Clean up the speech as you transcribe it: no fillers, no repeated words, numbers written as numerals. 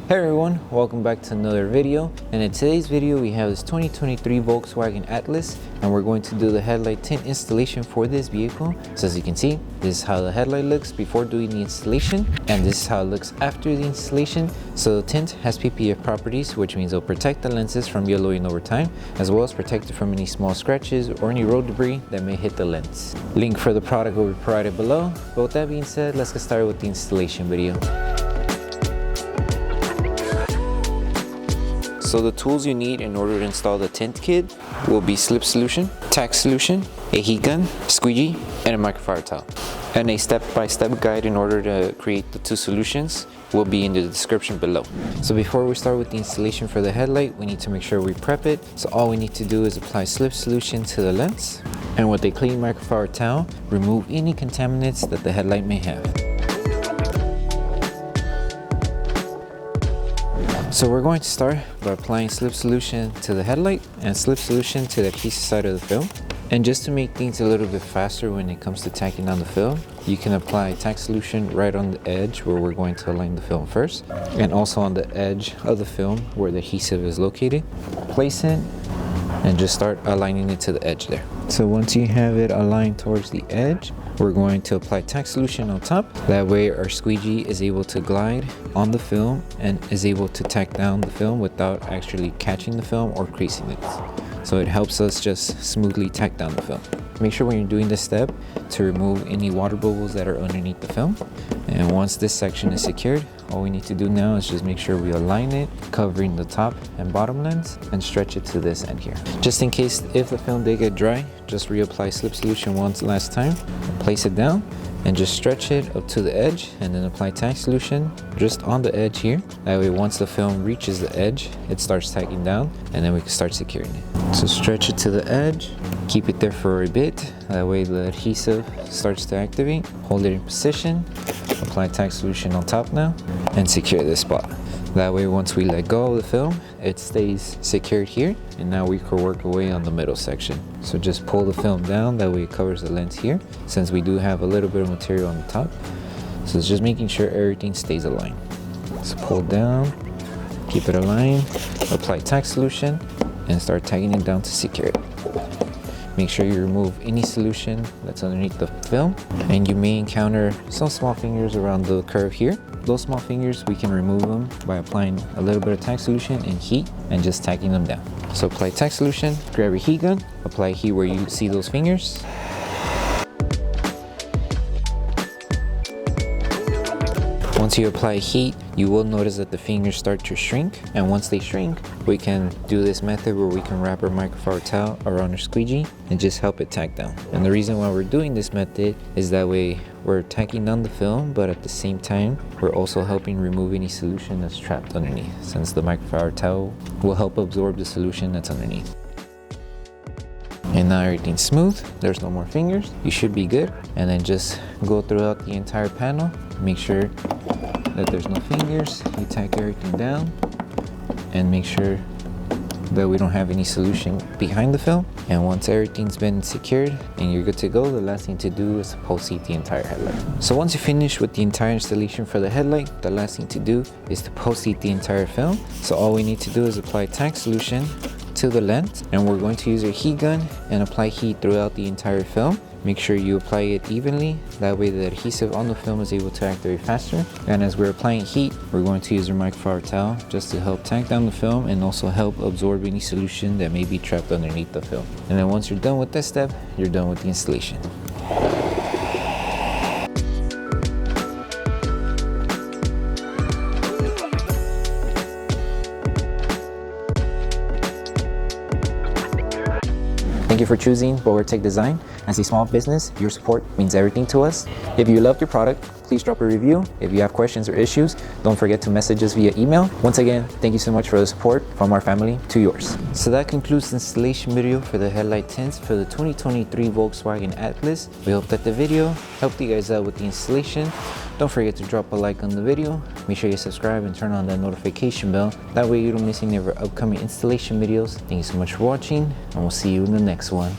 Hey everyone, welcome back to another video, and in today's video we have this 2023 Volkswagen Atlas and we're going to do the headlight tint installation for this vehicle. So as you can see, this is how the headlight looks before doing the installation, and this is how it looks after the installation. So the tint has PPF properties, which means it'll protect the lenses from yellowing over time, as well as protect it from any small scratches or any road debris that may hit the lens. Link for the product will be provided below, but with that being said, let's get started with the installation video. So the tools you need in order to install the tint kit will be Slip Solution, Tack Solution, a heat gun, squeegee, and a microfiber towel. And a step-by-step guide in order to create the two solutions will be in the description below. So before we start with the installation for the headlight, we need to make sure we prep it. So all we need to do is apply Slip Solution to the lens, and with a clean microfiber towel, remove any contaminants that the headlight may have. So we're going to start by applying Slip Solution to the headlight and Slip Solution to the adhesive side of the film. And just to make things a little bit faster when it comes to tacking down the film, you can apply Tack Solution right on the edge where we're going to align the film first, and also on the edge of the film where the adhesive is located. Place it and just start aligning it to the edge there. So once you have it aligned towards the edge, we're going to apply Tack Solution on top. That way our squeegee is able to glide on the film and is able to tack down the film without actually catching the film or creasing it. So it helps us just smoothly tack down the film. Make sure when you're doing this step to remove any water bubbles that are underneath the film. And once this section is secured, all we need to do now is just make sure we align it, covering the top and bottom lens, and stretch it to this end here. Just in case if the film did get dry, just reapply Slip Solution once last time, place it down, and just stretch it up to the edge, and then apply Tack Solution just on the edge here. That way once the film reaches the edge, it starts tacking down, and then we can start securing it. So stretch it to the edge, keep it there for a bit, that way the adhesive starts to activate. Hold it in position, apply Tack Solution on top now, and secure this spot. That way once we let go of the film, it stays secured here, and now we can work away on the middle section. So just pull the film down, that way it covers the lens here, since we do have a little bit of material on the top. So it's just making sure everything stays aligned. So pull down, keep it aligned, apply Tack Solution, and start tagging it down to secure it. Make sure you remove any solution that's underneath the film, and you may encounter some small fingers around the curve here. Those small fingers, we can remove them by applying a little bit of Tack Solution and heat and just tacking them down. So apply Tack Solution, grab your heat gun, apply heat where you see those fingers. Once you apply heat, you will notice that the fingers start to shrink, and once they shrink, we can do this method where we can wrap our microfiber towel around our squeegee and just help it tack down. And the reason why we're doing this method is that way we're tacking down the film, but at the same time, we're also helping remove any solution that's trapped underneath, since the microfiber towel will help absorb the solution that's underneath. And now everything's smooth, there's no more fingers, you should be good. And then just go throughout the entire panel, make sure that there's no fingers, you tack everything down, and make sure that we don't have any solution behind the film. And once everything's been secured and you're good to go, the last thing to do is post heat the entire headlight. So once you finish with the entire installation for the headlight, the last thing to do is to post heat the entire film. So all we need to do is apply Tack Solution to the lens, and we're going to use a heat gun and apply heat throughout the entire film. Make sure you apply it evenly, that way the adhesive on the film is able to activate faster. And as we're applying heat, we're going to use our microfiber towel just to help tack down the film and also help absorb any solution that may be trapped underneath the film. And then once you're done with this step, you're done with the installation. Thank you for choosing Bogar Tech Design. As a small business, your support means everything to us. If you loved your product, please drop a review. If you have questions or issues, don't forget to message us via email. Once again, thank you so much for the support from our family to yours. So that concludes the installation video for the headlight tints for the 2023 Volkswagen Atlas. We hope that the video helped you guys out with the installation. Don't forget to drop a like on the video. Make sure you subscribe and turn on that notification bell. That way you don't miss any of our upcoming installation videos. Thank you so much for watching, and we'll see you in the next one.